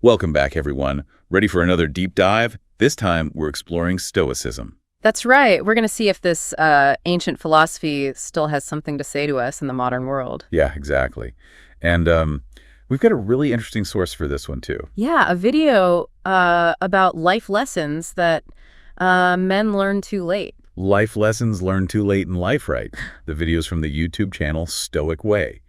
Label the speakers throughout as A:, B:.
A: Welcome back, everyone. Ready for another deep dive? This time, we're exploring Stoicism.
B: That's right. We're going to see if this ancient philosophy still has something to say to us in the modern world.
A: Yeah, exactly. And we've got a really interesting source for this one, too.
B: Yeah, a video about life lessons that men learn too late.
A: Life lessons learned too late in life, right? The video's from the YouTube channel Stoic Way.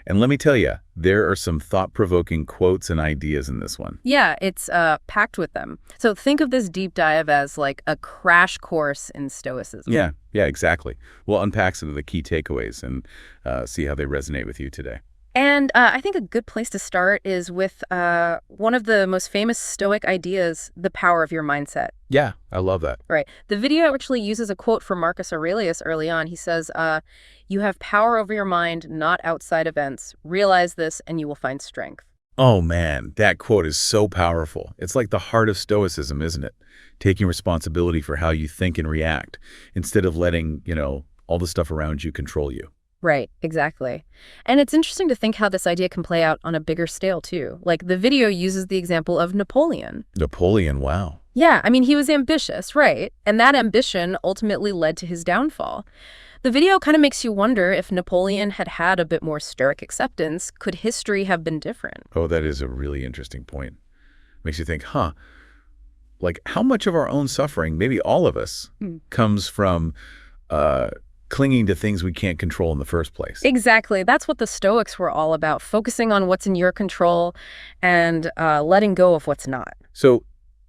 A: And let me tell you, there are some thought-provoking quotes and ideas in this one.
B: Yeah, it's packed with them. So think of this deep dive as like a crash course in Stoicism.
A: Yeah, exactly. We'll unpack some of the key takeaways and see how they resonate with you today.
B: And I think a good place to start is with one of the most famous Stoic ideas, the power of your mindset.
A: Yeah, I love that.
B: Right. The video actually uses a quote from Marcus Aurelius early on. He says, you have power over your mind, not outside events. Realize this and you will find strength.
A: Oh man, that quote is so powerful. It's like the heart of Stoicism, isn't it? Taking responsibility for how you think and react instead of letting, all the stuff around you control you.
B: Right, exactly. And it's interesting to think how this idea can play out on a bigger scale, too. Like, the video uses the example of Napoleon.
A: Napoleon, wow.
B: Yeah, I mean, he was ambitious, right? And that ambition ultimately led to his downfall. The video kind of makes you wonder if Napoleon had had a bit more Stoic acceptance, could history have been different?
A: Oh, that is a really interesting point. Makes you think, like how much of our own suffering, maybe all of us, comes from clinging to things we can't control in the first place.
B: Exactly. That's what the Stoics were all about, focusing on what's in your control and letting go of what's not.
A: So,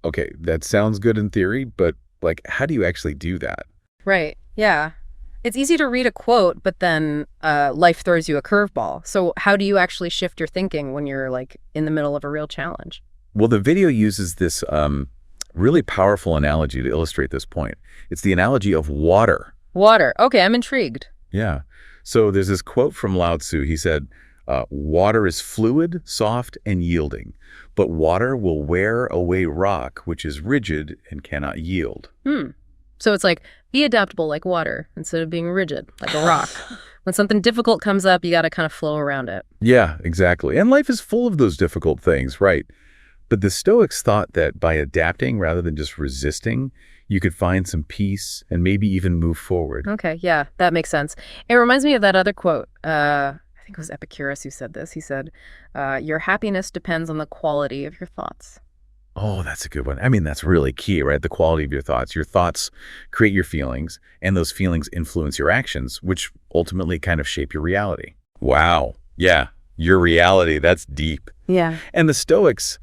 A: okay, that sounds good in theory, but like, how do you actually do that?
B: Right. Yeah. It's easy to read a quote, but then life throws you a curveball. So how do you actually shift your thinking when you're like in the middle of a real challenge?
A: Well, the video uses this really powerful analogy to illustrate this point. It's the analogy of water.
B: Water. Okay, I'm intrigued.
A: Yeah. So there's this quote from Lao Tzu. He said, water is fluid, soft, and yielding, but water will wear away rock, which is rigid and cannot yield.
B: So it's like, be adaptable like water instead of being rigid like a rock. When something difficult comes up, you got to kind of flow around it.
A: Yeah, exactly. And life is full of those difficult things, right? But the Stoics thought that by adapting rather than just resisting, you could find some peace and maybe even move forward.
B: Okay, yeah, that makes sense. It reminds me of that other quote. I think it was Epicurus who said this. He said, your happiness depends on the quality of your thoughts.
A: Oh, that's a good one. I mean, that's really key, right? The quality of your thoughts. Your thoughts create your feelings, and those feelings influence your actions, which ultimately kind of shape your reality. Wow. Yeah, your reality. That's deep.
B: Yeah.
A: And the Stoics,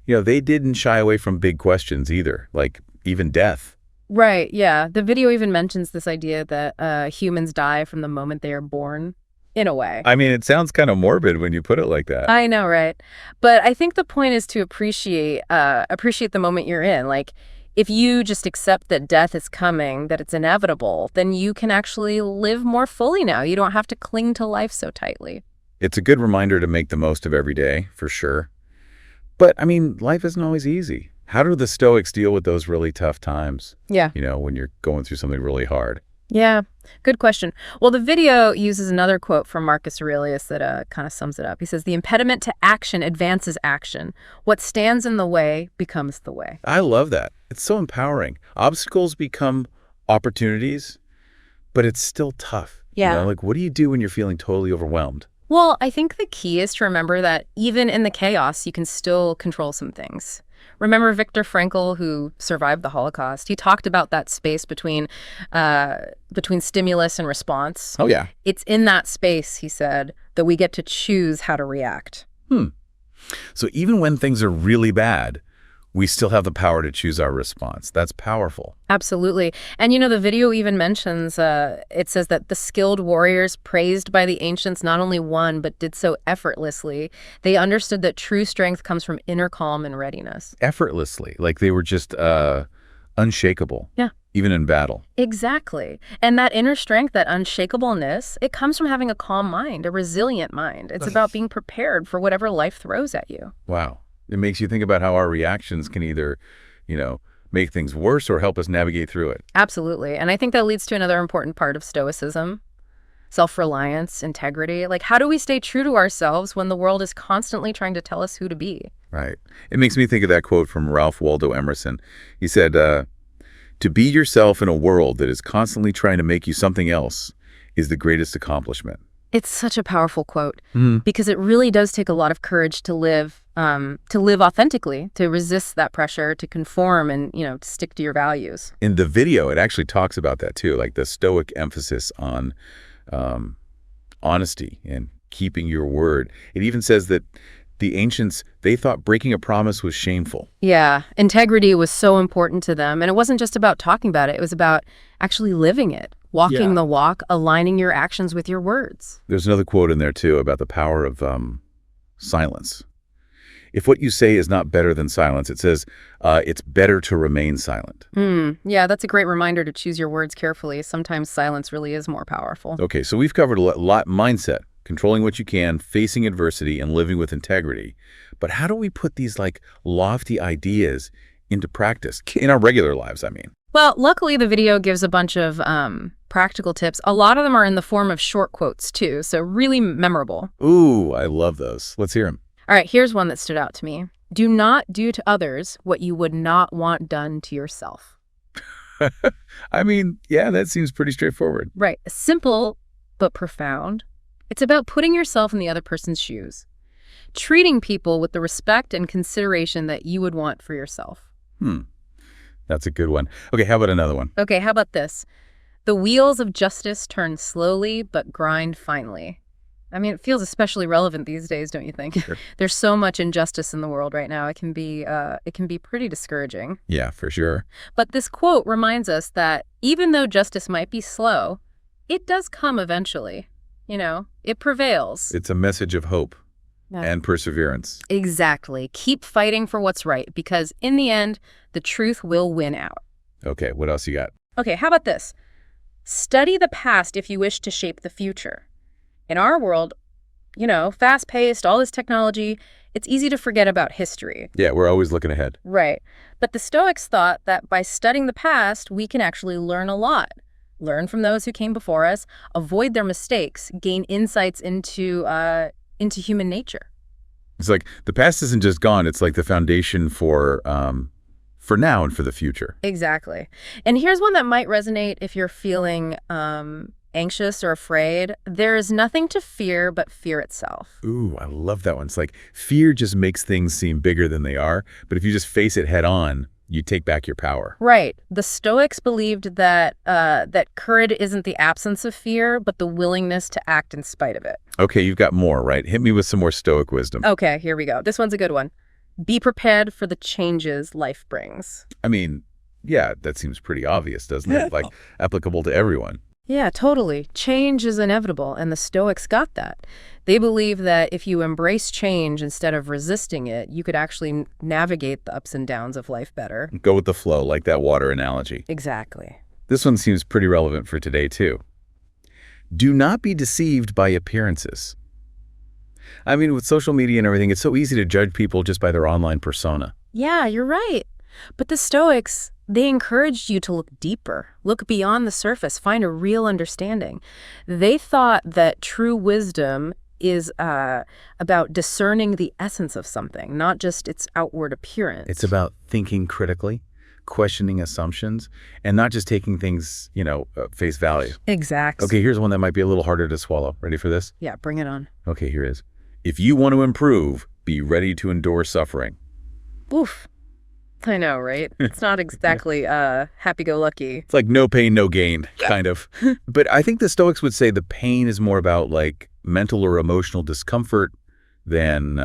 A: they didn't shy away from big questions either, like even death.
B: Right, yeah. The video even mentions this idea that humans die from the moment they are born, in a way.
A: I mean, it sounds kind of morbid when you put it like that.
B: I know, right? But I think the point is to appreciate the moment you're in. Like, if you just accept that death is coming, that it's inevitable, then you can actually live more fully now. You don't have to cling to life so tightly.
A: It's a good reminder to make the most of every day, for sure. But, I mean, life isn't always easy. How do the Stoics deal with those really tough times?
B: Yeah.
A: When you're going through something really hard?
B: Yeah, good question. Well, the video uses another quote from Marcus Aurelius that kind of sums it up. He says, the impediment to action advances action. What stands in the way becomes the way.
A: I love that. It's so empowering. Obstacles become opportunities, but it's still tough.
B: Yeah.
A: Like, what do you do when you're feeling totally overwhelmed?
B: Well, I think the key is to remember that even in the chaos, you can still control some things. Remember Viktor Frankl, who survived the Holocaust? He talked about that space between stimulus and response.
A: Oh, yeah.
B: It's in that space, he said, that we get to choose how to react.
A: So even when things are really bad, we still have the power to choose our response. That's powerful.
B: Absolutely. And the video even mentions, it says that the skilled warriors praised by the ancients not only won, but did so effortlessly. They understood that true strength comes from inner calm and readiness.
A: Effortlessly, like they were just unshakable.
B: Yeah.
A: Even in battle.
B: Exactly. And that inner strength, that unshakableness, it comes from having a calm mind, a resilient mind. It's about being prepared for whatever life throws at you.
A: Wow. It makes you think about how our reactions can either, make things worse or help us navigate through it.
B: Absolutely. And I think that leads to another important part of Stoicism, self-reliance, integrity. Like, how do we stay true to ourselves when the world is constantly trying to tell us who to be?
A: Right. It makes me think of that quote from Ralph Waldo Emerson. He said, to be yourself in a world that is constantly trying to make you something else is the greatest accomplishment.
B: It's such a powerful quote because it really does take a lot of courage to live authentically, to resist that pressure, to conform and, to stick to your values.
A: In the video, it actually talks about that too, like the Stoic emphasis on honesty and keeping your word. It even says that the ancients, they thought breaking a promise was shameful.
B: Yeah, integrity was so important to them. And it wasn't just about talking about it. It was about actually living it, walking the walk, aligning your actions with your words.
A: There's another quote in there too about the power of silence. If what you say is not better than silence, it says it's better to remain silent.
B: Yeah, that's a great reminder to choose your words carefully. Sometimes silence really is more powerful.
A: Okay, so we've covered a lot mindset, controlling what you can, facing adversity, and living with integrity. But how do we put these lofty ideas into practice in our regular lives, I mean?
B: Well, luckily the video gives a bunch of practical tips. A lot of them are in the form of short quotes too, so really memorable.
A: Ooh, I love those. Let's hear them.
B: All right, here's one that stood out to me. Do not do to others what you would not want done to yourself.
A: I mean, yeah, that seems pretty straightforward.
B: Right. Simple, but profound. It's about putting yourself in the other person's shoes, treating people with the respect and consideration that you would want for yourself.
A: That's a good one. Okay, how about another one?
B: Okay, how about this? The wheels of justice turn slowly, but grind finely. I mean, it feels especially relevant these days, don't you think?
A: Sure.
B: There's so much injustice in the world right now. It can be pretty discouraging.
A: Yeah, for sure.
B: But this quote reminds us that even though justice might be slow, it does come eventually. It prevails.
A: It's a message of hope and perseverance.
B: Exactly. Keep fighting for what's right, because in the end, the truth will win out.
A: Okay, what else you got?
B: Okay, how about this? Study the past if you wish to shape the future. In our world, fast-paced, all this technology, it's easy to forget about history.
A: Yeah, we're always looking ahead.
B: Right. But the Stoics thought that by studying the past, we can actually learn a lot. Learn from those who came before us, avoid their mistakes, gain insights into human nature.
A: It's like the past isn't just gone. It's like the foundation for now and for the future.
B: Exactly. And here's one that might resonate if you're feeling anxious or afraid. There is nothing to fear but fear itself.
A: Ooh, I love that one. It's like fear just makes things seem bigger than they are. But if you just face it head on, you take back your power.
B: Right. The Stoics believed that courage isn't the absence of fear, but the willingness to act in spite of it.
A: Okay, you've got more, right? Hit me with some more Stoic wisdom.
B: Okay, here we go. This one's a good one. Be prepared for the changes life brings.
A: I mean, yeah, that seems pretty obvious, doesn't it? Like applicable to everyone.
B: Yeah, totally. Change is inevitable, and the Stoics got that. They believe that if you embrace change instead of resisting it, you could actually navigate the ups and downs of life better.
A: Go with the flow, like that water analogy.
B: Exactly.
A: This one seems pretty relevant for today, too. Do not be deceived by appearances. I mean, with social media and everything, it's so easy to judge people just by their online persona.
B: Yeah, you're right. But the Stoics, they encouraged you to look deeper, look beyond the surface, find a real understanding. They thought that true wisdom is about discerning the essence of something, not just its outward appearance.
A: It's about thinking critically, questioning assumptions, and not just taking things, face value.
B: Exactly.
A: Okay, here's one that might be a little harder to swallow. Ready for this?
B: Yeah, bring it on.
A: Okay, here it is. If you want to improve, be ready to endure suffering.
B: Oof. I know, right? It's not exactly happy-go-lucky.
A: It's like no pain, no gain, kind of. But I think the Stoics would say the pain is more about mental or emotional discomfort than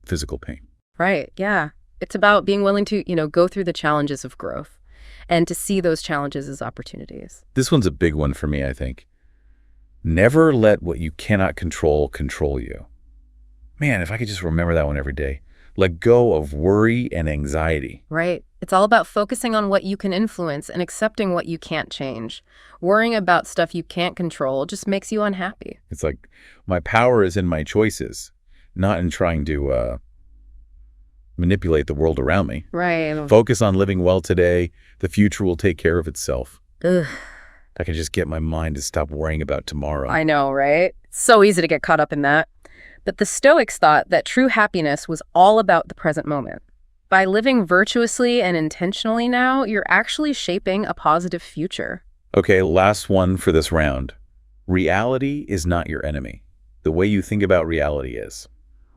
A: physical pain.
B: Right, yeah. It's about being willing to, go through the challenges of growth and to see those challenges as opportunities.
A: This one's a big one for me, I think. Never let what you cannot control you. Man, if I could just remember that one every day. Let go of worry and anxiety.
B: Right. It's all about focusing on what you can influence and accepting what you can't change. Worrying about stuff you can't control just makes you unhappy.
A: It's like my power is in my choices, not in trying to manipulate the world around me.
B: Right.
A: Focus on living well today. The future will take care of itself.
B: Ugh.
A: I can just get my mind to stop worrying about tomorrow.
B: I know, right? It's so easy to get caught up in that. But the Stoics thought that true happiness was all about the present moment. By living virtuously and intentionally now, you're actually shaping a positive future.
A: Okay, last one for this round. Reality is not your enemy. The way you think about reality is.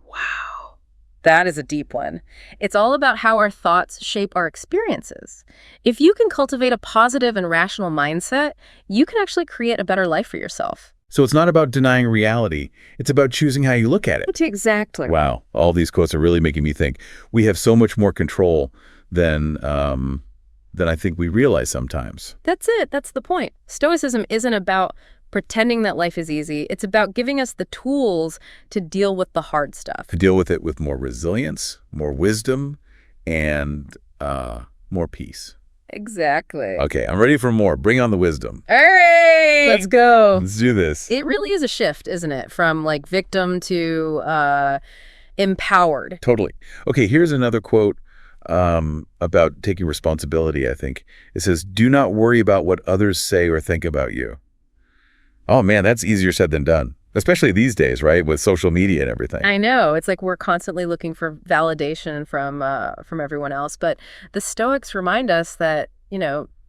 B: Wow. That is a deep one. It's all about how our thoughts shape our experiences. If you can cultivate a positive and rational mindset, you can actually create a better life for yourself.
A: So it's not about denying reality. It's about choosing how you look at it.
B: Exactly.
A: Wow, all these quotes are really making me think. We have so much more control than I think we realize sometimes.
B: That's it. That's the point. Stoicism isn't about pretending that life is easy. It's about giving us the tools to deal with the hard stuff.
A: To deal with it with more resilience, more wisdom, and more peace.
B: Exactly.
A: Okay, I'm ready for more. Bring on the wisdom.
B: All right. Let's go.
A: Let's do this.
B: It really is a shift, isn't it? From like victim to empowered.
A: Totally. Okay, here's another quote about taking responsibility, I think. It says, "Do not worry about what others say or think about you." Oh man, that's easier said than done. Especially these days, right? With social media and everything.
B: I know. It's like we're constantly looking for validation from everyone else. But the Stoics remind us that,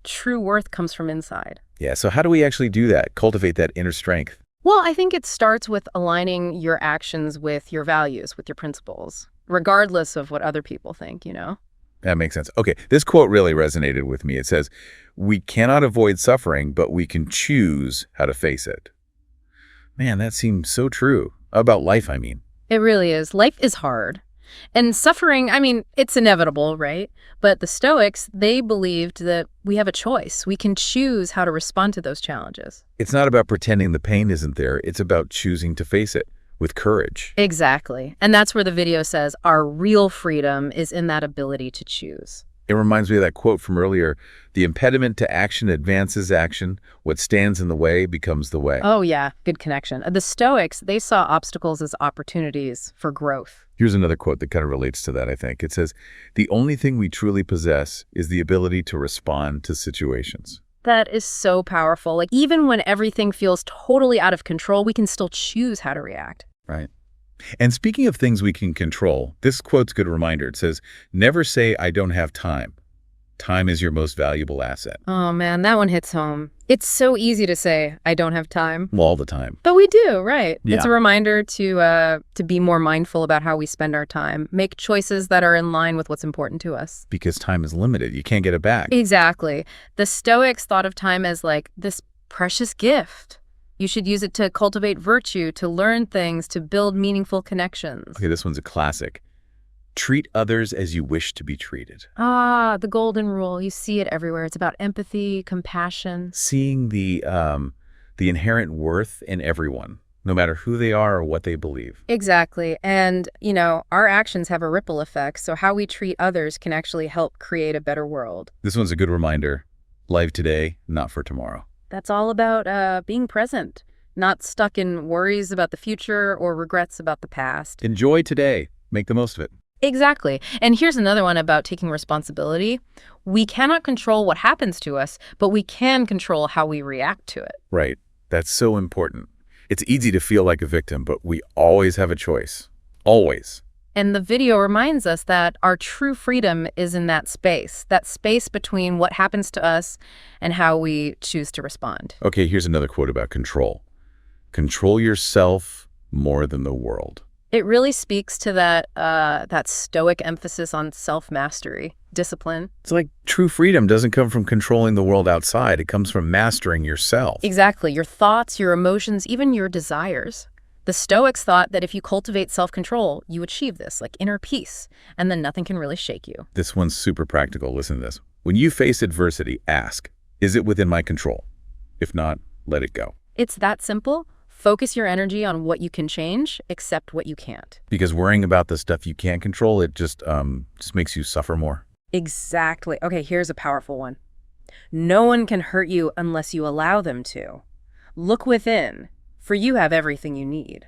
B: true worth comes from inside.
A: Yeah, so how do we actually do that? Cultivate that inner strength?
B: Well, I think it starts with aligning your actions with your values, with your principles, regardless of what other people think,
A: That makes sense. Okay, this quote really resonated with me. It says, "We cannot avoid suffering, but we can choose how to face it." Man, that seems so true. About life, I mean.
B: It really is. Life is hard. And suffering, it's inevitable, right? But the Stoics, they believed that we have a choice. We can choose how to respond to those challenges.
A: It's not about pretending the pain isn't there. It's about choosing to face it with courage.
B: Exactly. And that's where the video says our real freedom is in that ability to choose.
A: It reminds me of that quote from earlier, "The impediment to action advances action. What stands in the way becomes the way."
B: Oh, yeah. Good connection. The Stoics, they saw obstacles as opportunities for growth.
A: Here's another quote that kind of relates to that, I think. It says, "The only thing we truly possess is the ability to respond to situations."
B: That is so powerful. Like, even when everything feels totally out of control, we can still choose how to react.
A: Right. And speaking of things we can control, this quote's a good reminder. It says, "Never say I don't have time. Time is your most valuable asset."
B: Oh, man, that one hits home. It's so easy to say, I don't have time.
A: Well, all the time.
B: But we do, right?
A: Yeah.
B: It's a reminder to be more mindful about how we spend our time. Make choices that are in line with what's important to us.
A: Because time is limited. You can't get it back.
B: Exactly. The Stoics thought of time as like this precious gift. You should use it to cultivate virtue, to learn things, to build meaningful connections.
A: Okay, this one's a classic. "Treat others as you wish to be treated."
B: Ah, the golden rule. You see it everywhere. It's about empathy, compassion.
A: Seeing the inherent worth in everyone, no matter who they are or what they believe.
B: Exactly. And, our actions have a ripple effect, so how we treat others can actually help create a better world.
A: This one's a good reminder. Live today, not for tomorrow.
B: That's all about being present, not stuck in worries about the future or regrets about the past.
A: Enjoy today. Make the most of it.
B: Exactly. And here's another one about taking responsibility. We cannot control what happens to us, but we can control how we react to it.
A: Right. That's so important. It's easy to feel like a victim, but we always have a choice. Always.
B: And the video reminds us that our true freedom is in that space between what happens to us and how we choose to respond.
A: Okay, here's another quote about control. "Control yourself more than the world."
B: It really speaks to that Stoic emphasis on self-mastery, discipline.
A: It's like true freedom doesn't come from controlling the world outside. It comes from mastering yourself.
B: Exactly. Your thoughts, your emotions, even your desires. The Stoics thought that if you cultivate self-control, you achieve this, like inner peace, and then nothing can really shake you.
A: This one's super practical. Listen to this. When you face adversity, ask, is it within my control? If not, let it go.
B: It's that simple. Focus your energy on what you can change, accept what you can't.
A: Because worrying about the stuff you can't control, it just makes you suffer more.
B: Exactly. Okay, here's a powerful one. No one can hurt you unless you allow them to. Look within, for you have everything you need.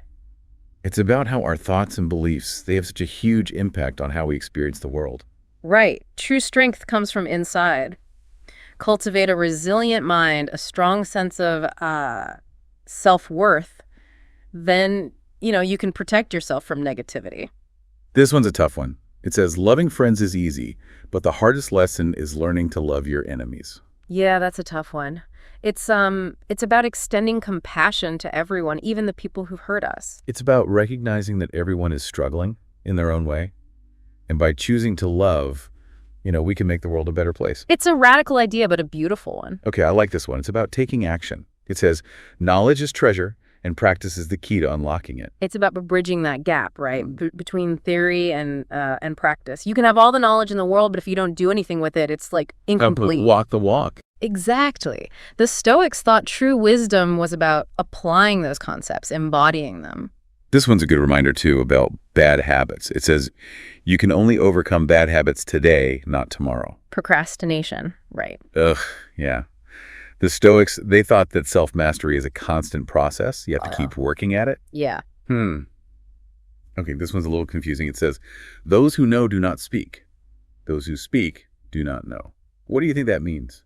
A: It's about how our thoughts and beliefs, they have such a huge impact on how we experience the world.
B: Right. True strength comes from inside. Cultivate a resilient mind, a strong sense of self-worth, then you can protect yourself from negativity.
A: This one's a tough one. It says, loving friends is easy, but the hardest lesson is learning to love your enemies.
B: Yeah, that's a tough one. It's about extending compassion to everyone, even the people who've hurt us.
A: It's about recognizing that everyone is struggling in their own way. And by choosing to love, we can make the world a better place.
B: It's a radical idea, but a beautiful one.
A: Okay, I like this one. It's about taking action. It says, knowledge is treasure, and practice is the key to unlocking it.
B: It's about bridging that gap, right, between theory and practice. You can have all the knowledge in the world, but if you don't do anything with it, it's like incomplete.
A: Walk the walk.
B: Exactly. The Stoics thought true wisdom was about applying those concepts, embodying them.
A: This one's a good reminder, too, about bad habits. It says, you can only overcome bad habits today, not tomorrow.
B: Procrastination, right.
A: Ugh, yeah. The Stoics, they thought that self-mastery is a constant process. You have to keep working at it.
B: Yeah.
A: Okay, this one's a little confusing. It says, those who know do not speak. Those who speak do not know. What do you think that means?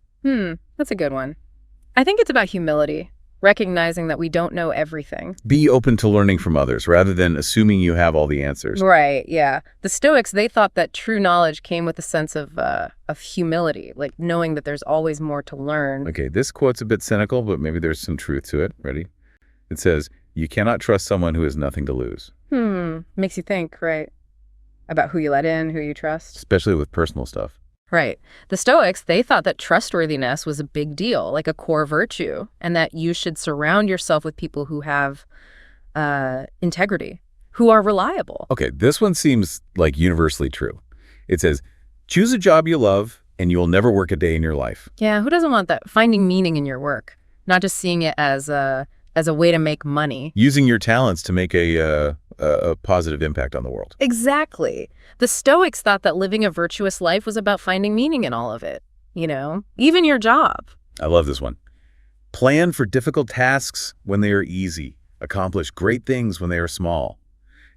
B: That's a good one. I think it's about humility, recognizing that we don't know everything.
A: Be open to learning from others rather than assuming you have all the answers.
B: Right, yeah. The Stoics, they thought that true knowledge came with a sense of humility, like knowing that there's always more to learn.
A: Okay, this quote's a bit cynical, but maybe there's some truth to it. Ready? It says, you cannot trust someone who has nothing to lose.
B: Makes you think, right? About who you let in, who you trust.
A: Especially with personal stuff.
B: Right. The Stoics, they thought that trustworthiness was a big deal, like a core virtue, and that you should surround yourself with people who have integrity, who are reliable.
A: Okay, this one seems like universally true. It says, choose a job you love and you will never work a day in your life.
B: Yeah, who doesn't want that? Finding meaning in your work, not just seeing it as a way to make money.
A: Using your talents to make a positive impact on the world.
B: Exactly. The Stoics thought that living a virtuous life was about finding meaning in all of it, even your job.
A: I love this one. Plan for difficult tasks when they are easy. Accomplish great things when they are small.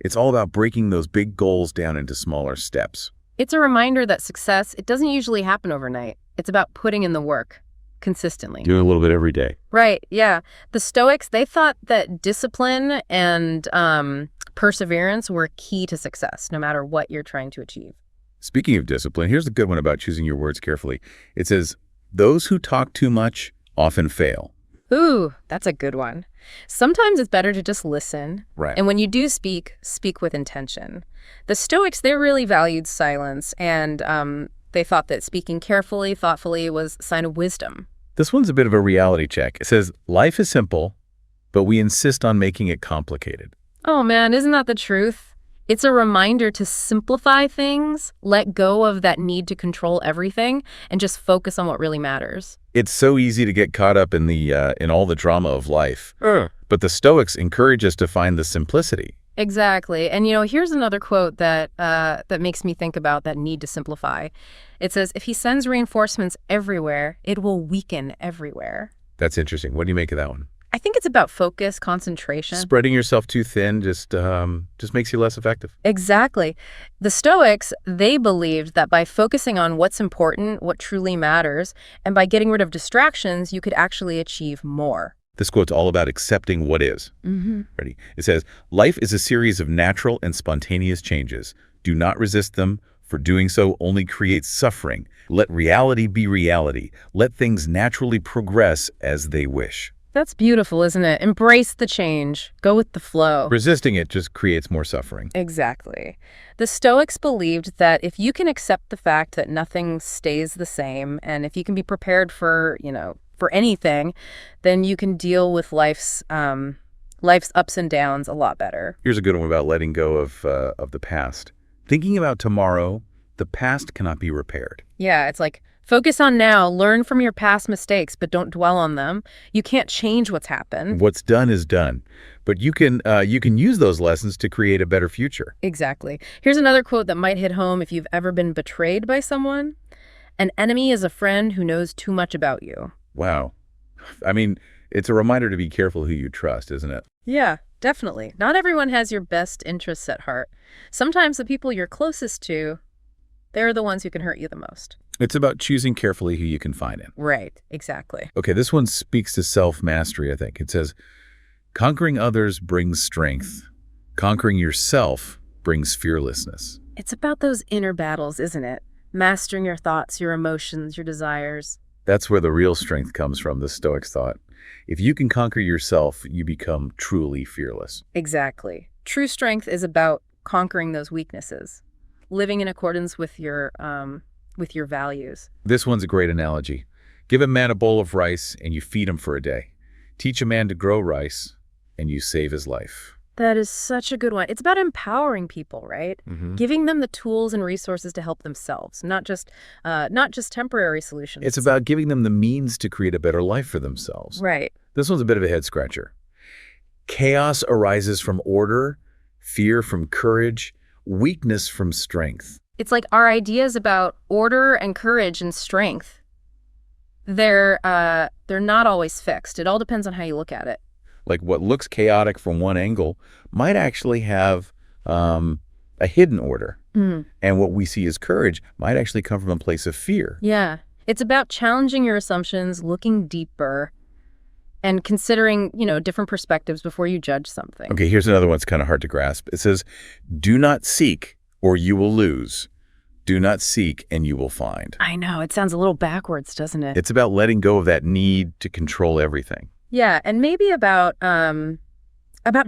A: It's all about breaking those big goals down into smaller steps.
B: It's a reminder that success, it doesn't usually happen overnight. It's about putting in the work consistently.
A: Doing a little bit every day.
B: Right, yeah. The Stoics, they thought that discipline and perseverance were key to success, no matter what you're trying to achieve.
A: Speaking of discipline, here's a good one about choosing your words carefully. It says, those who talk too much often fail.
B: Ooh, that's a good one. Sometimes it's better to just listen.
A: Right.
B: And when you do speak, speak with intention. The Stoics, they really valued silence, and they thought that speaking carefully, thoughtfully was a sign of wisdom.
A: This one's a bit of a reality check. It says, life is simple, but we insist on making it complicated.
B: Oh man, isn't that the truth? It's a reminder to simplify things, let go of that need to control everything, and just focus on what really matters.
A: It's so easy to get caught up in in all the drama of life. But the Stoics encourage us to find the simplicity.
B: Exactly. And here's another quote that makes me think about that need to simplify. It says, if he sends reinforcements everywhere, it will weaken everywhere.
A: That's interesting. What do you make of that one?
B: I think it's about focus, concentration.
A: Spreading yourself too thin just makes you less effective.
B: Exactly. The Stoics, they believed that by focusing on what's important, what truly matters, and by getting rid of distractions, you could actually achieve more.
A: This quote's all about accepting what is. Ready? It says, life is a series of natural and spontaneous changes. Do not resist them, for doing so only creates suffering. Let reality be reality. Let things naturally progress as they wish.
B: That's beautiful, isn't it? Embrace the change. Go with the flow.
A: Resisting it just creates more suffering.
B: Exactly. The Stoics believed that if you can accept the fact that nothing stays the same, and if you can be prepared for anything, then you can deal with life's ups and downs a lot better.
A: Here's a good one about letting go of the past. Thinking about tomorrow, the past cannot be repaired.
B: Yeah, it's like, focus on now, learn from your past mistakes, but don't dwell on them. You can't change what's happened.
A: What's done is done. But you can use those lessons to create a better future.
B: Exactly. Here's another quote that might hit home if you've ever been betrayed by someone. An enemy is a friend who knows too much about you.
A: Wow. I mean, it's a reminder to be careful who you trust, isn't it?
B: Yeah, definitely. Not everyone has your best interests at heart. Sometimes the people you're closest to, they're the ones who can hurt you the most.
A: It's about choosing carefully who you confide in.
B: Right, exactly.
A: Okay, this one speaks to self-mastery, I think. It says, conquering others brings strength, Conquering yourself brings fearlessness.
B: It's about those inner battles, isn't it? Mastering your thoughts, your emotions, your desires.
A: That's where the real strength comes from, the Stoics thought. If you can conquer yourself, you become truly fearless.
B: Exactly. True strength is about conquering those weaknesses, living in accordance with your values.
A: This one's a great analogy. Give a man a bowl of rice and you feed him for a day. Teach a man to grow rice and you save his life.
B: That is such a good one. It's about empowering people, right? Giving them the tools and resources to help themselves, not just temporary solutions.
A: It's about giving them the means to create a better life for themselves.
B: Right.
A: This one's a bit of a head scratcher. Chaos arises from order, fear from courage, weakness from strength.
B: It's like our ideas about order and courage and strength. They're not always fixed. It all depends on how you look at it.
A: Like what looks chaotic from one angle might actually have a hidden order. And what we see as courage might actually come from a place of fear.
B: Yeah. It's about challenging your assumptions, looking deeper, and considering, different perspectives before you judge something.
A: Okay, here's another one that's kind of hard to grasp. It says, do not seek or you will lose. Do not seek and you will find.
B: I know. It sounds a little backwards, doesn't it?
A: It's about letting go of that need to control everything.
B: Yeah, and maybe about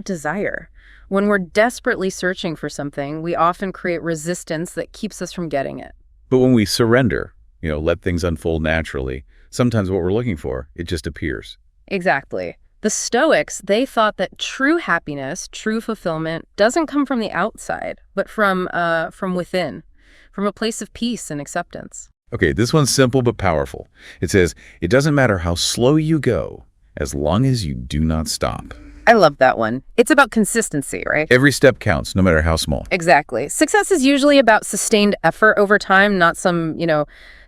B: desire. When we're desperately searching for something, we often create resistance that keeps us from getting it.
A: But when we surrender, let things unfold naturally, sometimes what we're looking for, it just appears.
B: Exactly. The Stoics, they thought that true happiness, true fulfillment, doesn't come from the outside, but from within, from a place of peace and acceptance.
A: Okay, this one's simple but powerful. It says, it doesn't matter how slow you go, as long as you do not stop.
B: I love that one. It's about consistency, right?
A: Every step counts, no matter how small.
B: Exactly. Success is usually about sustained effort over time, not some,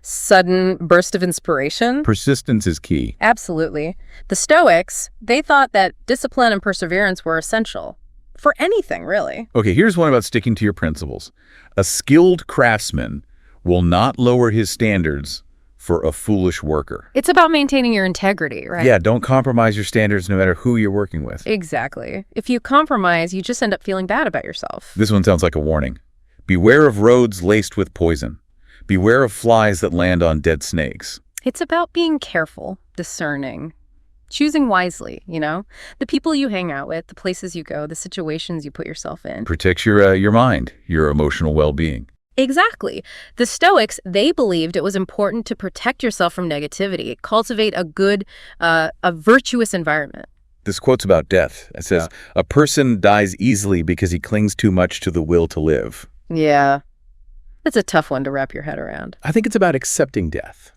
B: sudden burst of inspiration.
A: Persistence is key.
B: Absolutely. The Stoics, they thought that discipline and perseverance were essential for anything, really.
A: Okay, here's one about sticking to your principles. A skilled craftsman will not lower his standards for a foolish worker.
B: It's about maintaining your integrity, right?
A: Yeah, don't compromise your standards no matter who you're working with.
B: Exactly. If you compromise, you just end up feeling bad about yourself.
A: This one sounds like a warning. Beware of roads laced with poison. Beware of flies that land on dead snakes.
B: It's about being careful, discerning, choosing wisely, The people you hang out with, the places you go, the situations you put yourself in.
A: Protects your mind, your emotional well-being.
B: Exactly. The Stoics, they believed it was important to protect yourself from negativity, cultivate a good, a virtuous environment.
A: This quote's about death. It says, a person dies easily because he clings too much to the will to live.
B: Yeah. That's a tough one to wrap your head around.
A: I think it's about accepting death,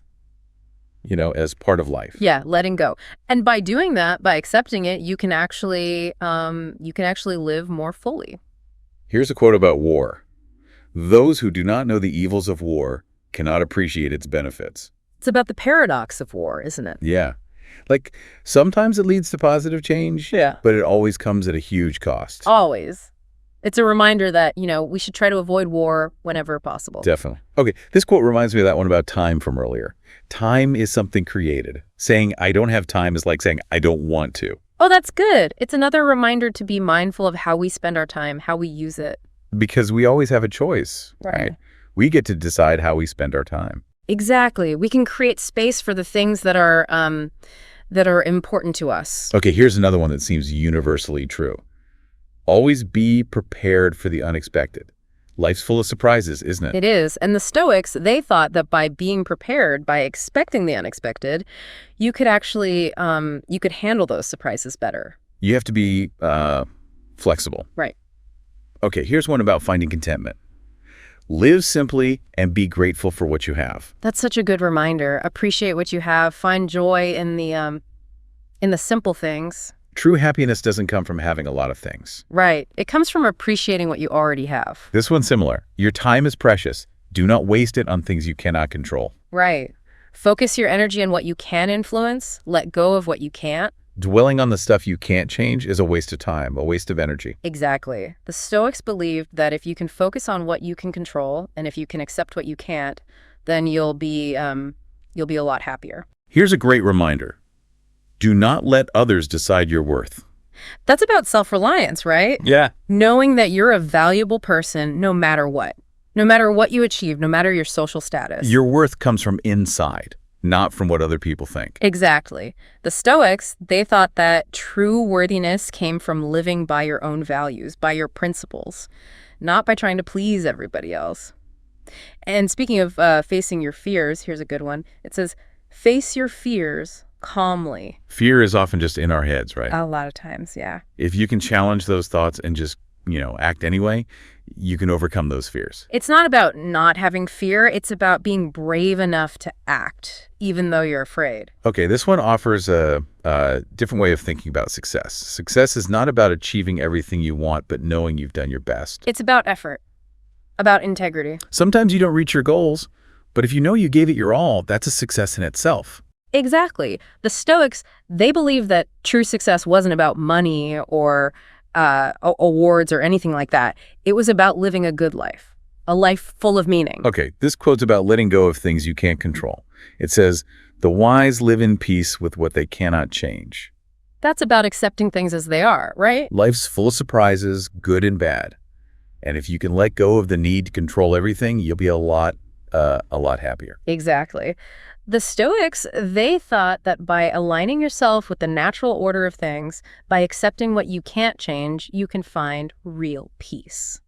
A: as part of life.
B: Yeah, letting go. And by doing that, by accepting it, you can actually live more fully.
A: Here's a quote about war. Those who do not know the evils of war cannot appreciate its benefits.
B: It's about the paradox of war, isn't it?
A: Yeah. Like, sometimes it leads to positive change, but it always comes at a huge cost.
B: Always. It's a reminder that, we should try to avoid war whenever possible.
A: Definitely. Okay, this quote reminds me of that one about time from earlier. Time is something created. Saying, I don't have time is like saying, I don't want to.
B: Oh, that's good. It's another reminder to be mindful of how we spend our time, how we use it.
A: Because we always have a choice, right? We get to decide how we spend our time.
B: Exactly. We can create space for the things that are important to us.
A: Okay, here's another one that seems universally true. Always be prepared for the unexpected. Life's full of surprises, isn't it?
B: It is. And the Stoics, they thought that by being prepared, by expecting the unexpected, you could actually, you could handle those surprises better.
A: You have to be flexible.
B: Right.
A: Okay, here's one about finding contentment. Live simply and be grateful for what you have.
B: That's such a good reminder. Appreciate what you have. Find joy in the simple things.
A: True happiness doesn't come from having a lot of things.
B: Right. It comes from appreciating what you already have.
A: This one's similar. Your time is precious. Do not waste it on things you cannot control.
B: Right. Focus your energy on what you can influence. Let go of what you can't.
A: Dwelling on the stuff you can't change is a waste of time, a waste of energy.
B: Exactly. The Stoics believed that if you can focus on what you can control and if you can accept what you can't, then you'll be a lot happier.
A: Here's a great reminder. Do not let others decide your worth.
B: That's about self-reliance, right?
A: Yeah.
B: Knowing that you're a valuable person no matter what. No matter what you achieve, no matter your social status.
A: Your worth comes from inside, not from what other people think.
B: Exactly. The Stoics, they thought that true worthiness came from living by your own values, by your principles, not by trying to please everybody else. And speaking of facing your fears, here's a good one. It says, face your fears calmly.
A: Fear is often just in our heads, right?
B: A lot of times, yeah.
A: If you can challenge those thoughts and just, act anyway, you can overcome those fears.
B: It's not about not having fear. It's about being brave enough to act, even though you're afraid.
A: Okay, this one offers a different way of thinking about success. Success is not about achieving everything you want, but knowing you've done your best.
B: It's about effort, about integrity.
A: Sometimes you don't reach your goals, but if you know you gave it your all, that's a success in itself.
B: Exactly. The Stoics, they believe that true success wasn't about money or awards or anything like that. It was about living a good life, a life full of meaning.
A: Okay, this quote's about letting go of things you can't control. It says, "The wise live in peace with what they cannot change."
B: That's about accepting things as they are, right?
A: Life's full of surprises, good and bad. And if you can let go of the need to control everything, you'll be a lot happier.
B: Exactly. The Stoics, they thought that by aligning yourself with the natural order of things, by accepting what you can't change, you can find real peace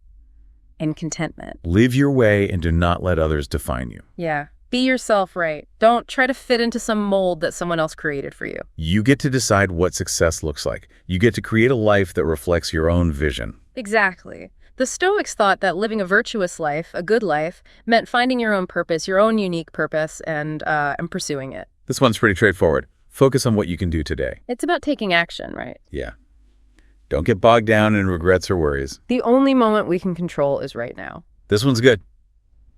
B: and contentment.
A: Live your way and do not let others define you.
B: Yeah. Be yourself, right? Don't try to fit into some mold that someone else created for you.
A: You get to decide what success looks like. You get to create a life that reflects your own vision.
B: Exactly. The Stoics thought that living a virtuous life, a good life, meant finding your own purpose, your own unique purpose, and pursuing it.
A: This one's pretty straightforward. Focus on what you can do today.
B: It's about taking action, right?
A: Yeah. Don't get bogged down in regrets or worries.
B: The only moment we can control is right now.
A: This one's good.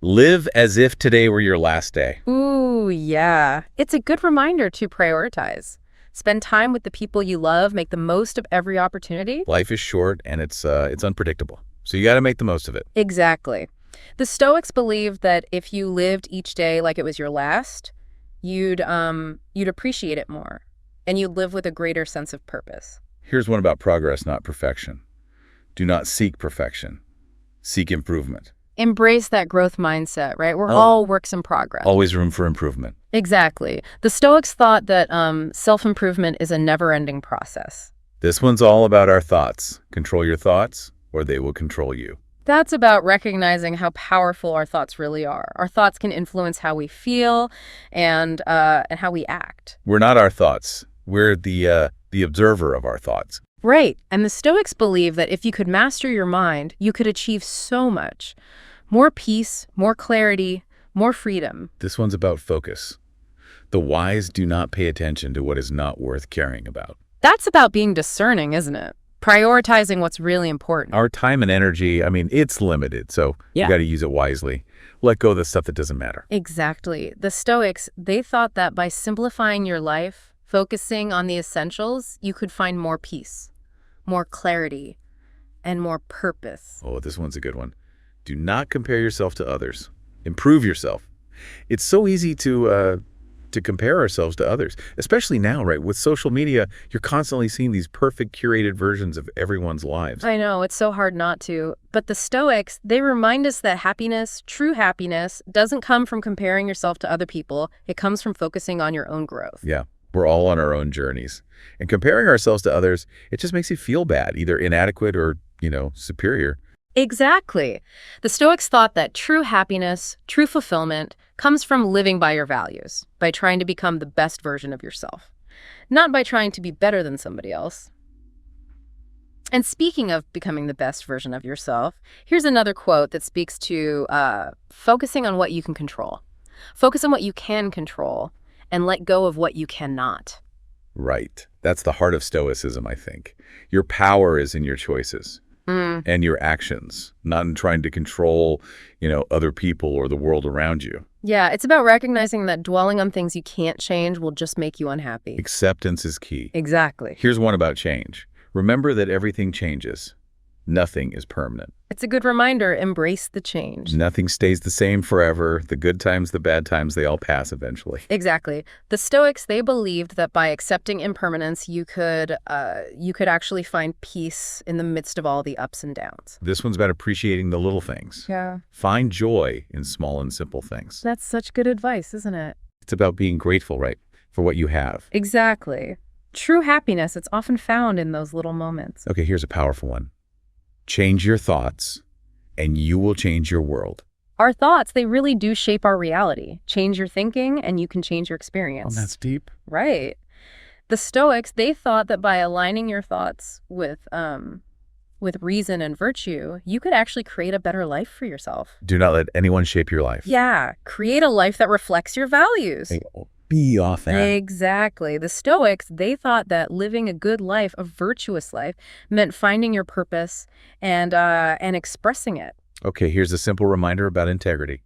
A: Live as if today were your last day.
B: Ooh, yeah. It's a good reminder to prioritize. Spend time with the people you love, make the most of every opportunity.
A: Life is short and it's unpredictable. So you got to make the most of it.
B: Exactly. The Stoics believed that if you lived each day like it was your last, you'd appreciate it more, and you'd live with a greater sense of purpose.
A: Here's one about progress, not perfection. Do not seek perfection. Seek improvement.
B: Embrace that growth mindset, right? We're all works in progress.
A: Always room for improvement.
B: Exactly. The Stoics thought that self-improvement is a never-ending process.
A: This one's all about our thoughts. Control your thoughts, or they will control you.
B: That's about recognizing how powerful our thoughts really are. Our thoughts can influence how we feel and how we act.
A: We're not our thoughts. We're the observer of our thoughts.
B: Right. And the Stoics believe that if you could master your mind, you could achieve so much. More peace, more clarity, more freedom.
A: This one's about focus. The wise do not pay attention to what is not worth caring about.
B: That's about being discerning, isn't it? Prioritizing what's really important.
A: Our time and energy, it's limited, so you got to use it wisely. Let go of the stuff that doesn't matter.
B: Exactly. The Stoics, they thought that by simplifying your life, focusing on the essentials, you could find more peace, more clarity, and more purpose.
A: Oh, this one's a good one. Do not compare yourself to others. Improve yourself. It's so easy to compare ourselves to others, especially now, right? With social media, you're constantly seeing these perfect curated versions of everyone's lives.
B: I know, it's so hard not to. But the Stoics, they remind us that happiness, true happiness, doesn't come from comparing yourself to other people. It comes from focusing on your own growth.
A: Yeah, we're all on our own journeys. And comparing ourselves to others, it just makes you feel bad, either inadequate or, superior.
B: Exactly. The Stoics thought that true happiness, true fulfillment, comes from living by your values, by trying to become the best version of yourself, not by trying to be better than somebody else. And speaking of becoming the best version of yourself, here's another quote that speaks to focusing on what you can control. Focus on what you can control and let go of what you cannot.
A: Right. That's the heart of Stoicism, I think. Your power is in your choices. And your actions, not in trying to control, other people or the world around you.
B: Yeah, it's about recognizing that dwelling on things you can't change will just make you unhappy.
A: Acceptance is key.
B: Exactly.
A: Here's one about change. Remember that everything changes. Nothing is permanent.
B: It's a good reminder, embrace the change.
A: Nothing stays the same forever. The good times, the bad times, they all pass eventually.
B: Exactly. The Stoics, they believed that by accepting impermanence, you could actually find peace in the midst of all the ups and downs.
A: This one's about appreciating the little things.
B: Yeah.
A: Find joy in small and simple things.
B: That's such good advice, isn't it?
A: It's about being grateful, right, for what you have.
B: Exactly. True happiness, it's often found in those little moments.
A: Okay, here's a powerful one. Change your thoughts, and you will change your world.
B: Our thoughts, they really do shape our reality. Change your thinking, and you can change your experience.
A: Oh, that's deep.
B: Right. The Stoics, they thought that by aligning your thoughts with reason and virtue, you could actually create a better life for yourself.
A: Do not let anyone shape your life.
B: Yeah, create a life that reflects your values.
A: Be authentic.
B: Exactly. The Stoics, they thought that living a good life, a virtuous life, meant finding your purpose and expressing it.
A: Okay, here's a simple reminder about integrity.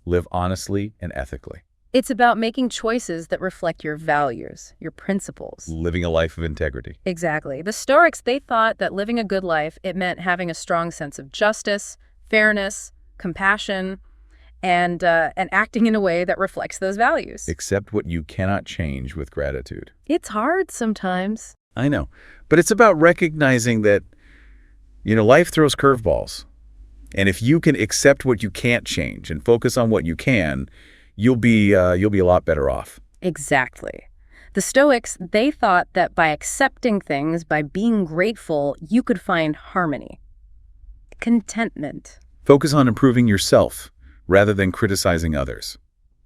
A: Live honestly and ethically.
B: It's about making choices that reflect your values, your principles.
A: Living a life of integrity.
B: Exactly. The Stoics, they thought that living a good life, it meant having a strong sense of justice, fairness, compassion, and acting in a way that reflects those values.
A: Accept what you cannot change with gratitude.
B: It's hard sometimes.
A: I know, but it's about recognizing that, life throws curveballs. And if you can accept what you can't change and focus on what you can, you'll be a lot better off.
B: Exactly. The Stoics, they thought that by accepting things, by being grateful, you could find harmony, contentment.
A: Focus on improving yourself rather than criticizing others.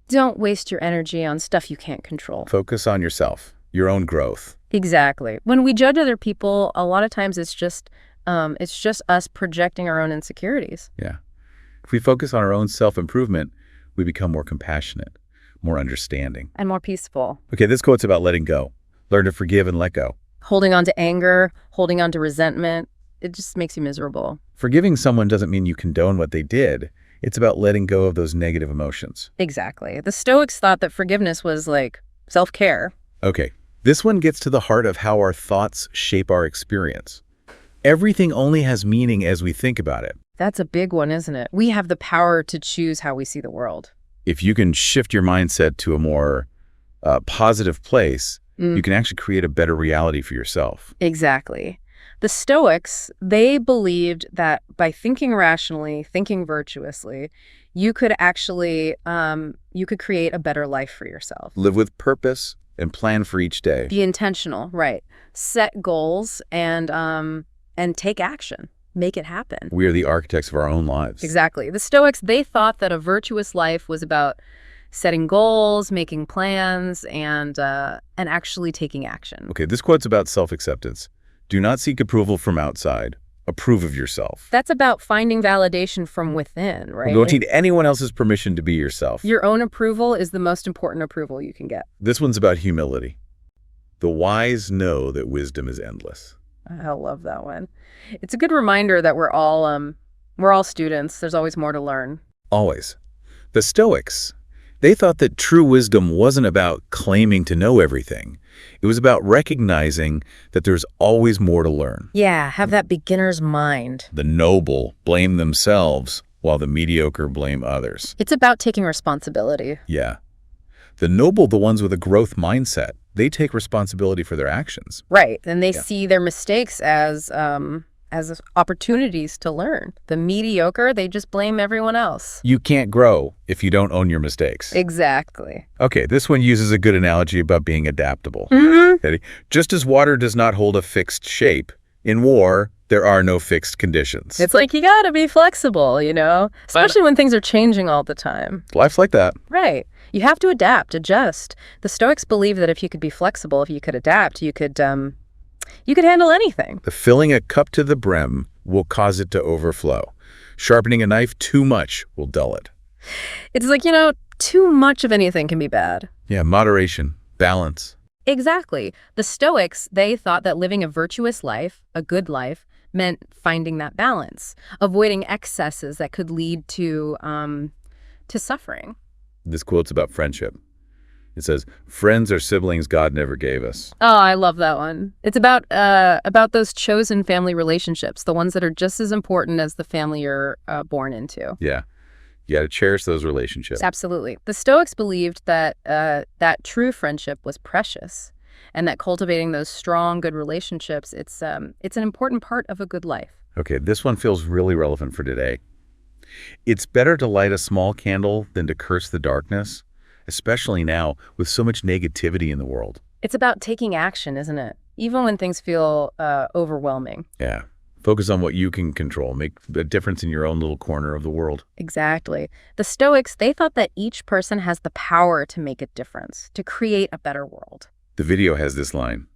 B: Don't waste your energy on stuff you can't control.
A: Focus on yourself, your own growth.
B: Exactly. When we judge other people, a lot of times it's just us projecting our own insecurities.
A: Yeah. If we focus on our own self-improvement, we become more compassionate, more understanding.
B: And more peaceful.
A: Okay, this quote's about letting go. Learn to forgive and let go.
B: Holding on to anger, holding on to resentment, it just makes you miserable.
A: Forgiving someone doesn't mean you condone what they did. It's about letting go of those negative emotions.
B: Exactly. The Stoics thought that forgiveness was like self-care.
A: Okay, this one gets to the heart of how our thoughts shape our experience. Everything only has meaning as we think about it.
B: That's a big one, isn't it? We have the power to choose how we see the world.
A: If you can shift your mindset to a more positive place, you can actually create a better reality for yourself.
B: Exactly. The Stoics, they believed that by thinking rationally, thinking virtuously, you could actually, you could create a better life for yourself.
A: Live with purpose and plan for each day.
B: Be intentional, right. Set goals and take action. Make it happen.
A: We are the architects of our own lives.
B: Exactly. The Stoics, they thought that a virtuous life was about setting goals, making plans, and actually taking action.
A: Okay, this quote's about self-acceptance. Do not seek approval from outside. Approve of yourself.
B: That's about finding validation from within, right?
A: You don't need anyone else's permission to be yourself.
B: Your own approval is the most important approval you can get.
A: This one's about humility. The wise know that wisdom is endless.
B: I love that one. It's a good reminder that we're all students. There's always more to learn.
A: Always. The Stoics, they thought that true wisdom wasn't about claiming to know everything. It was about recognizing that there's always more to learn.
B: Yeah, have that beginner's mind.
A: The noble blame themselves while the mediocre blame others.
B: It's about taking responsibility.
A: Yeah. The noble, the ones with a growth mindset, they take responsibility for their actions.
B: Right, and they see their mistakes as opportunities to learn. The mediocre, they just blame everyone else.
A: You can't grow if you don't own your mistakes.
B: Exactly.
A: Okay, this one uses a good analogy about being adaptable. Just as water does not hold a fixed shape, in war, there are no fixed conditions.
B: It's like you gotta be flexible, especially when things are changing all the time.
A: Life's like that.
B: Right. You have to adapt, adjust. The Stoics believe that if you could be flexible, if you could adapt, you could handle anything.
A: The filling a cup to the brim will cause it to overflow. Sharpening a knife too much will dull it.
B: It's like, too much of anything can be bad.
A: Yeah, moderation, balance.
B: Exactly. The Stoics, they thought that living a virtuous life, a good life, meant finding that balance, avoiding excesses that could lead to suffering.
A: This quote's about friendship. It says, friends are siblings God never gave us.
B: Oh, I love that one. It's about those chosen family relationships, the ones that are just as important as the family you're born into.
A: Yeah. You got to cherish those relationships.
B: Absolutely. The Stoics believed that that true friendship was precious, and that cultivating those strong, good relationships, it's an important part of a good life.
A: Okay, this one feels really relevant for today. It's better to light a small candle than to curse the darkness, especially now with so much negativity in the world.
B: It's about taking action, isn't it? Even when things feel overwhelming.
A: Yeah. Focus on what you can control. Make a difference in your own little corner of the world.
B: Exactly. The Stoics, they thought that each person has the power to make a difference, to create a better world.
A: The video has this line.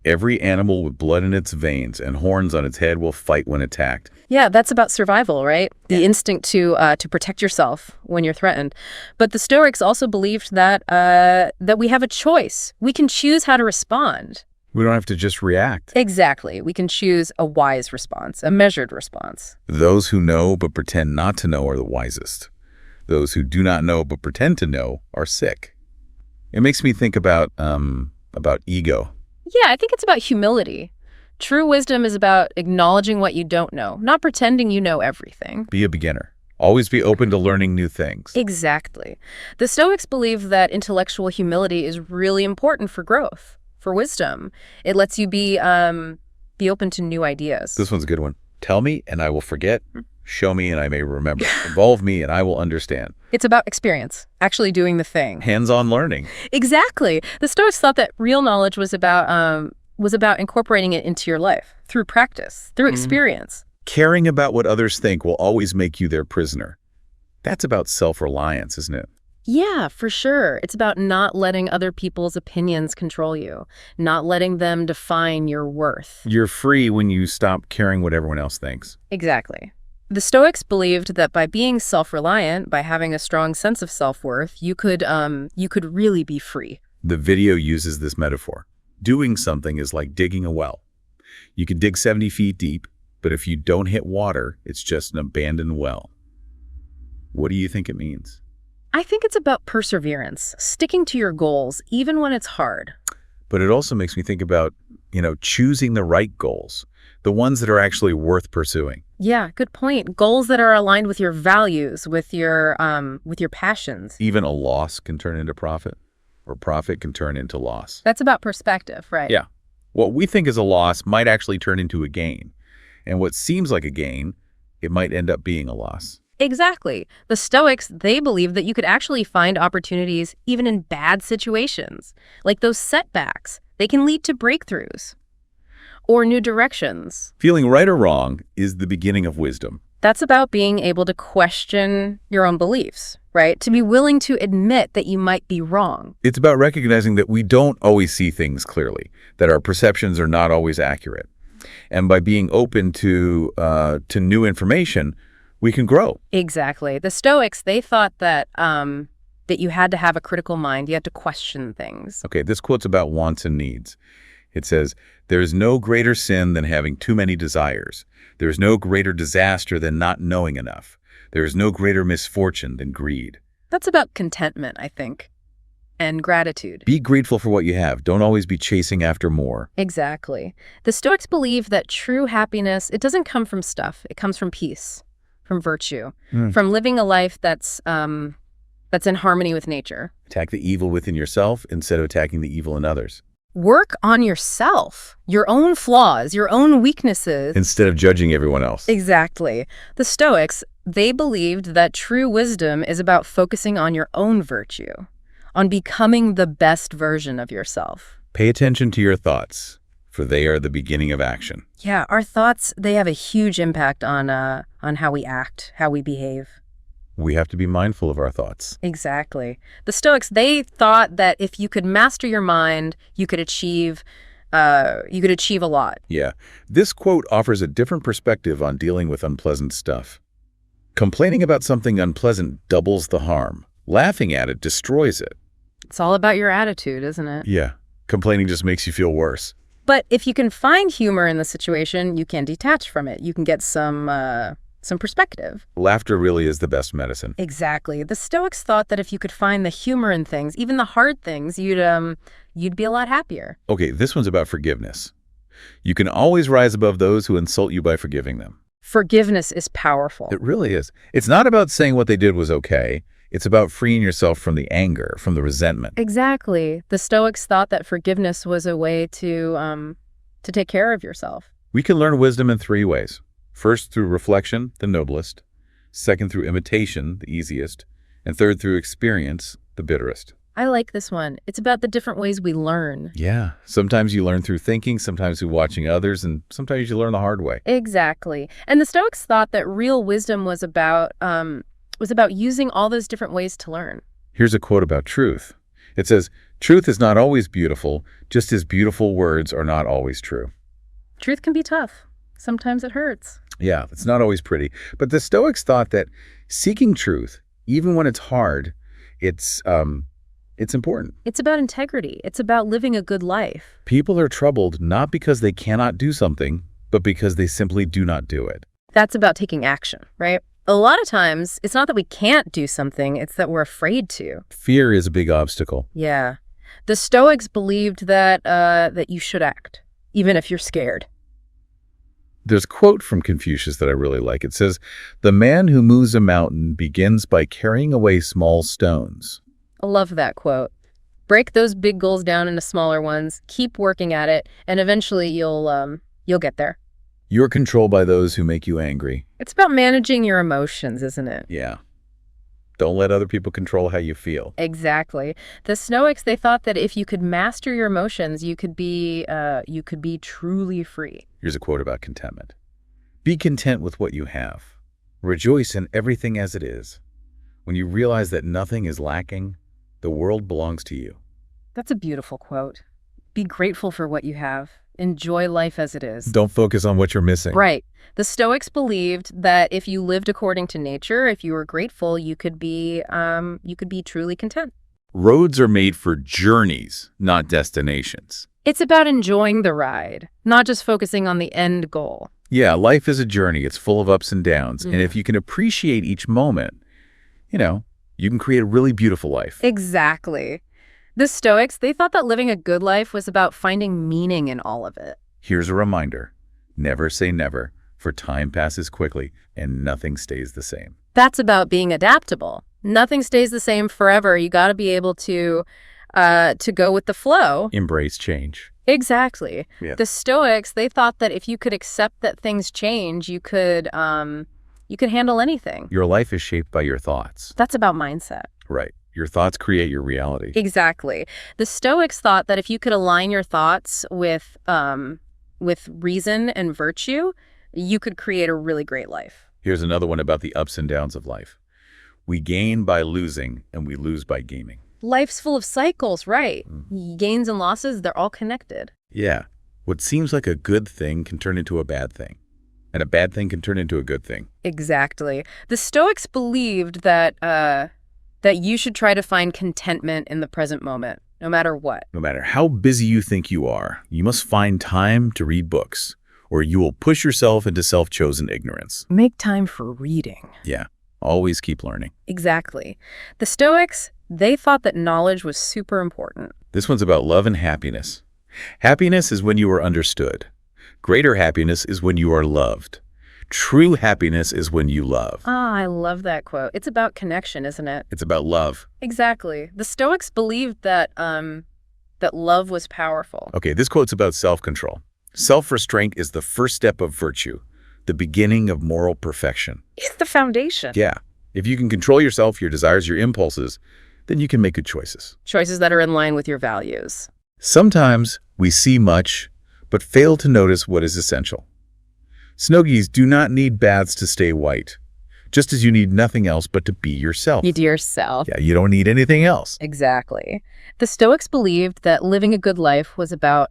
A: Every animal with blood in its veins and horns on its head will fight when attacked.
B: Yeah, that's about survival, right? The instinct to protect yourself when you're threatened. But the Stoics also believed that that we have a choice. We can choose how to respond.
A: We don't have to just react.
B: Exactly. We can choose a wise response, a measured response.
A: Those who know but pretend not to know are the wisest. Those who do not know but pretend to know are sick. It makes me think about ego.
B: Yeah, I think it's about humility. True wisdom is about acknowledging what you don't know, not pretending you know everything.
A: Be a beginner. Always be open to learning new things.
B: Exactly. The Stoics believe that intellectual humility is really important for growth, for wisdom. It lets you be open to new ideas.
A: This one's a good one. Tell me and I will forget. Show me and I may remember. Involve me and I will understand.
B: It's about experience, actually doing the thing.
A: Hands-on learning.
B: Exactly. The Stoics thought that real knowledge was about incorporating it into your life through practice, through experience.
A: Caring about what others think will always make you their prisoner. That's about self-reliance, isn't it?
B: Yeah, for sure. It's about not letting other people's opinions control you, not letting them define your worth.
A: You're free when you stop caring what everyone else thinks.
B: Exactly. The Stoics believed that by being self-reliant, by having a strong sense of self-worth, you could really be free.
A: The video uses this metaphor. Doing something is like digging a well. You can dig 70 feet deep, but if you don't hit water, it's just an abandoned well. What do you think it means?
B: I think it's about perseverance, sticking to your goals, even when it's hard.
A: But it also makes me think about, choosing the right goals, the ones that are actually worth pursuing.
B: Yeah, good point. Goals that are aligned with your values, with your passions.
A: Even a loss can turn into profit, or profit can turn into loss.
B: That's about perspective, right?
A: Yeah. What we think is a loss might actually turn into a gain. And what seems like a gain, it might end up being a loss.
B: Exactly. The Stoics, they believe that you could actually find opportunities even in bad situations. Like those setbacks, they can lead to breakthroughs or new directions.
A: Feeling right or wrong is the beginning of wisdom.
B: That's about being able to question your own beliefs, right? To be willing to admit that you might be wrong.
A: It's about recognizing that we don't always see things clearly, that our perceptions are not always accurate. And by being open to new information, we can grow.
B: Exactly. The Stoics, they thought that that you had to have a critical mind. You had to question things.
A: Okay, this quote's about wants and needs. It says, there is no greater sin than having too many desires. There is no greater disaster than not knowing enough. There is no greater misfortune than greed.
B: That's about contentment, I think, and gratitude.
A: Be grateful for what you have. Don't always be chasing after more.
B: Exactly. The Stoics believe that true happiness, it doesn't come from stuff. It comes from peace, from virtue, from living a life that's in harmony with nature.
A: Attack the evil within yourself instead of attacking the evil in others.
B: Work on yourself, your own flaws, your own weaknesses.
A: Instead of judging everyone else.
B: Exactly. The Stoics, they believed that true wisdom is about focusing on your own virtue, on becoming the best version of yourself.
A: Pay attention to your thoughts, for they are the beginning of action.
B: Yeah, our thoughts, they have a huge impact on how we act, how we behave.
A: We have to be mindful of our thoughts.
B: Exactly. The Stoics, they thought that if you could master your mind, you could achieve a lot.
A: Yeah. This quote offers a different perspective on dealing with unpleasant stuff. Complaining about something unpleasant doubles the harm. Laughing at it destroys it.
B: It's all about your attitude, isn't it?
A: Yeah. Complaining just makes you feel worse.
B: But if you can find humor in the situation, you can detach from it. You can get some some perspective.
A: Laughter really is the best medicine.
B: Exactly. The Stoics thought that if you could find the humor in things, even the hard things, you'd be a lot happier.
A: Okay, this one's about forgiveness. You can always rise above those who insult you by forgiving them.
B: Forgiveness is powerful.
A: It really is. It's not about saying what they did was okay. It's about freeing yourself from the anger, from the resentment.
B: Exactly. The Stoics thought that forgiveness was a way to take care of yourself.
A: We can learn wisdom in 3 ways. First, through reflection, the noblest. Second, through imitation, the easiest. And third, through experience, the bitterest.
B: I like this one. It's about the different ways we learn.
A: Yeah. Sometimes you learn through thinking, sometimes through watching others, and sometimes you learn the hard way.
B: Exactly. And the Stoics thought that real wisdom was about using all those different ways to learn.
A: Here's a quote about truth. It says, "Truth is not always beautiful, just as beautiful words are not always true."
B: Truth can be tough. Sometimes it hurts.
A: Yeah, it's not always pretty. But the Stoics thought that seeking truth, even when it's hard, it's important.
B: It's about integrity. It's about living a good life.
A: People are troubled not because they cannot do something, but because they simply do not do it.
B: That's about taking action, right? A lot of times, it's not that we can't do something, it's that we're afraid to.
A: Fear is a big obstacle.
B: Yeah. The Stoics believed that you should act, even if you're scared.
A: There's a quote from Confucius that I really like. It says, "The man who moves a mountain begins by carrying away small stones."
B: I love that quote. Break those big goals down into smaller ones, keep working at it, and eventually you'll get there.
A: You're controlled by those who make you angry.
B: It's about managing your emotions, isn't it?
A: Yeah. Don't let other people control how you feel.
B: Exactly. The Stoics, they thought that if you could master your emotions, you could be truly free.
A: Here's a quote about contentment. "Be content with what you have. Rejoice in everything as it is. When you realize that nothing is lacking, the world belongs to you."
B: That's a beautiful quote. Be grateful for what you have. Enjoy life as it is.
A: Don't focus on what you're missing.
B: Right. The Stoics believed that if you lived according to nature, if you were grateful, you could be truly content.
A: Roads are made for journeys, not destinations.
B: It's about enjoying the ride, not just focusing on the end goal.
A: Yeah, life is a journey. It's full of ups and downs. And if you can appreciate each moment, you can create a really beautiful life.
B: Exactly. The Stoics, they thought that living a good life was about finding meaning in all of it.
A: Here's a reminder. Never say never, for time passes quickly and nothing stays the same.
B: That's about being adaptable. Nothing stays the same forever. You got to be able to go with the flow.
A: Embrace change.
B: Exactly.
A: Yeah.
B: The Stoics, they thought that if you could accept that things change, you could handle anything.
A: Your life is shaped by your thoughts.
B: That's about mindset.
A: Right. Your thoughts create your reality.
B: Exactly. The Stoics thought that if you could align your thoughts with reason and virtue, you could create a really great life.
A: Here's another one about the ups and downs of life. We gain by losing, and we lose by gaining.
B: Life's full of cycles, right? Gains and losses, they're all connected.
A: Yeah. What seems like a good thing can turn into a bad thing. And a bad thing can turn into a good thing.
B: Exactly. The Stoics believed that you should try to find contentment in the present moment, no matter what.
A: No matter how busy you think you are, you must find time to read books, or you will push yourself into self-chosen ignorance.
B: Make time for reading.
A: Yeah. Always keep learning.
B: Exactly. The Stoics, they thought that knowledge was super important.
A: This one's about love and happiness. Happiness is when you are understood. Greater happiness is when you are loved. True happiness is when you love.
B: Ah, I love that quote. It's about connection, isn't it?
A: It's about love.
B: Exactly. The Stoics believed that love was powerful.
A: Okay, this quote's about self-control. Self-restraint is the first step of virtue, the beginning of moral perfection.
B: It's the foundation.
A: Yeah. If you can control yourself, your desires, your impulses, then you can make good choices.
B: Choices that are in line with your values.
A: Sometimes we see much, but fail to notice what is essential. Snuggies do not need baths to stay white, just as you need nothing else but to be yourself.
B: You do yourself.
A: Yeah, you don't need anything else.
B: Exactly. The Stoics believed that living a good life was about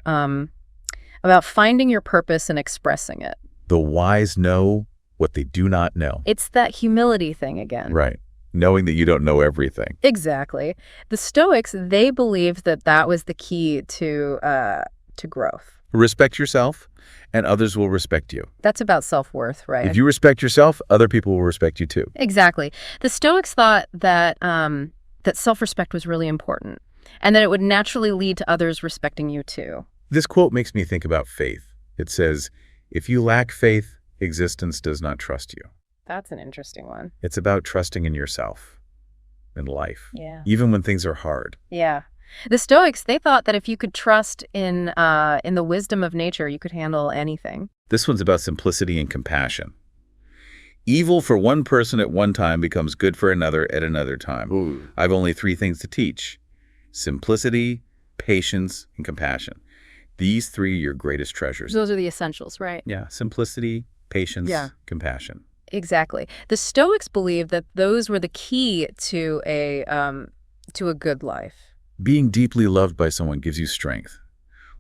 B: finding your purpose and expressing it.
A: The wise know what they do not know.
B: It's that humility thing again.
A: Right. Knowing that you don't know everything.
B: Exactly. The Stoics, they believed that was the key to growth.
A: Respect yourself, and others will respect you.
B: That's about self-worth, right?
A: If you respect yourself, other people will respect you too.
B: Exactly. The Stoics thought that that self-respect was really important, and that it would naturally lead to others respecting you too.
A: This quote makes me think about faith. It says, if you lack faith, existence does not trust you.
B: That's an interesting one.
A: It's about trusting in yourself, in life,
B: Yeah.
A: even when things are hard.
B: Yeah. The Stoics, they thought that if you could trust in the wisdom of nature, you could handle anything.
A: This one's about simplicity and compassion. Evil for one person at one time becomes good for another at another time.
C: Ooh.
A: I've only 3 things to teach: simplicity, patience, and compassion. These 3 are your greatest treasures.
B: Those are the essentials, right?
A: Yeah, simplicity, patience,
B: Yeah.
A: compassion.
B: Exactly. The Stoics believed that those were the key to a good life.
A: Being deeply loved by someone gives you strength.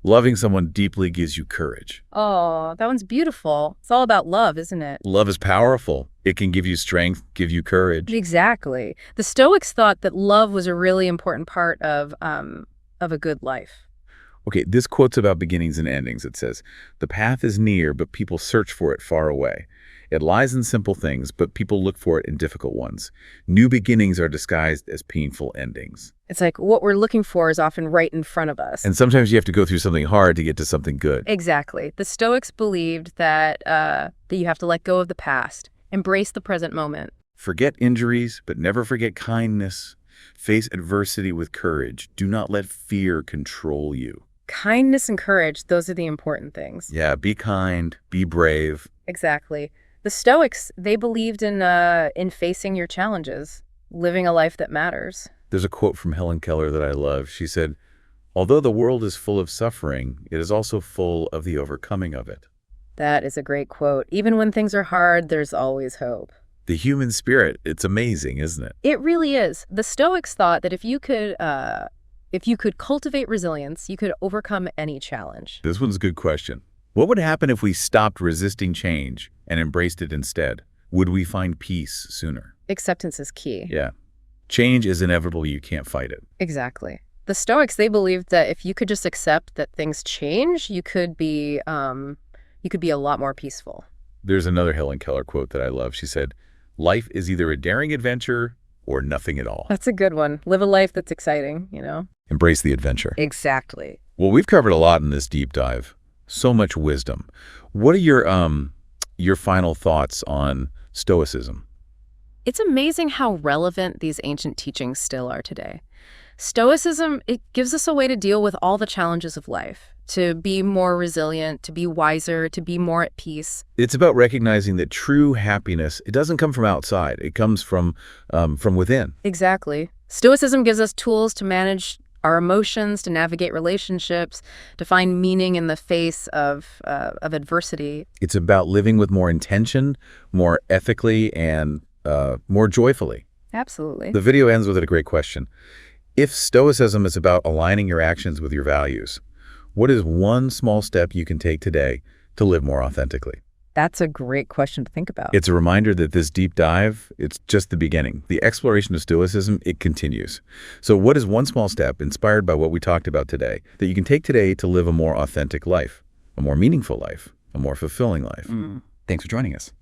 A: Loving someone deeply gives you courage.
B: Oh, that one's beautiful. It's all about love, isn't it?
A: Love is powerful. It can give you strength, give you courage.
B: Exactly. The Stoics thought that love was a really important part of a good life.
A: Okay, this quote's about beginnings and endings. It says, the path is near, but people search for it far away. It lies in simple things, but people look for it in difficult ones. New beginnings are disguised as painful endings.
B: It's like what we're looking for is often right in front of us.
A: And sometimes you have to go through something hard to get to something good.
B: Exactly. The Stoics believed that that you have to let go of the past, embrace the present moment.
A: Forget injuries, but never forget kindness. Face adversity with courage. Do not let fear control you.
B: Kindness and courage, those are the important things.
A: Yeah, be kind, be brave.
B: Exactly. The Stoics, they believed in facing your challenges, living a life that matters.
A: There's a quote from Helen Keller that I love. She said, although the world is full of suffering, it is also full of the overcoming of it.
B: That is a great quote. Even when things are hard, there's always hope.
A: The human spirit, it's amazing, isn't it?
B: It really is. The Stoics thought that if you could cultivate resilience, you could overcome any challenge.
A: This one's a good question. What would happen if we stopped resisting change and embraced it instead? Would we find peace sooner?
B: Acceptance is key.
A: Yeah. Change is inevitable. You can't fight it.
B: Exactly. The Stoics, they believed that if you could just accept that things change, you could be a lot more peaceful.
A: There's another Helen Keller quote that I love. She said, life is either a daring adventure or nothing at all.
B: That's a good one. Live a life that's exciting, you know?
A: Embrace the adventure.
B: Exactly.
A: Well, we've covered a lot in this deep dive. So much wisdom. What are your final thoughts on Stoicism?
B: It's amazing how relevant these ancient teachings still are today. Stoicism, it gives us a way to deal with all the challenges of life, to be more resilient, to be wiser, to be more at peace.
A: It's about recognizing that true happiness, it doesn't come from outside. It comes from within.
B: Exactly. Stoicism gives us tools to manage our emotions, to navigate relationships, to find meaning in the face of adversity.
A: It's about living with more intention, more ethically, and more joyfully.
B: Absolutely.
A: The video ends with a great question. If Stoicism is about aligning your actions with your values, what is one small step you can take today to live more authentically?
B: That's a great question to think about.
A: It's a reminder that this deep dive, it's just the beginning. The exploration of Stoicism, it continues. So what is one small step inspired by what we talked about today that you can take today to live a more authentic life, a more meaningful life, a more fulfilling life? Thanks for joining us.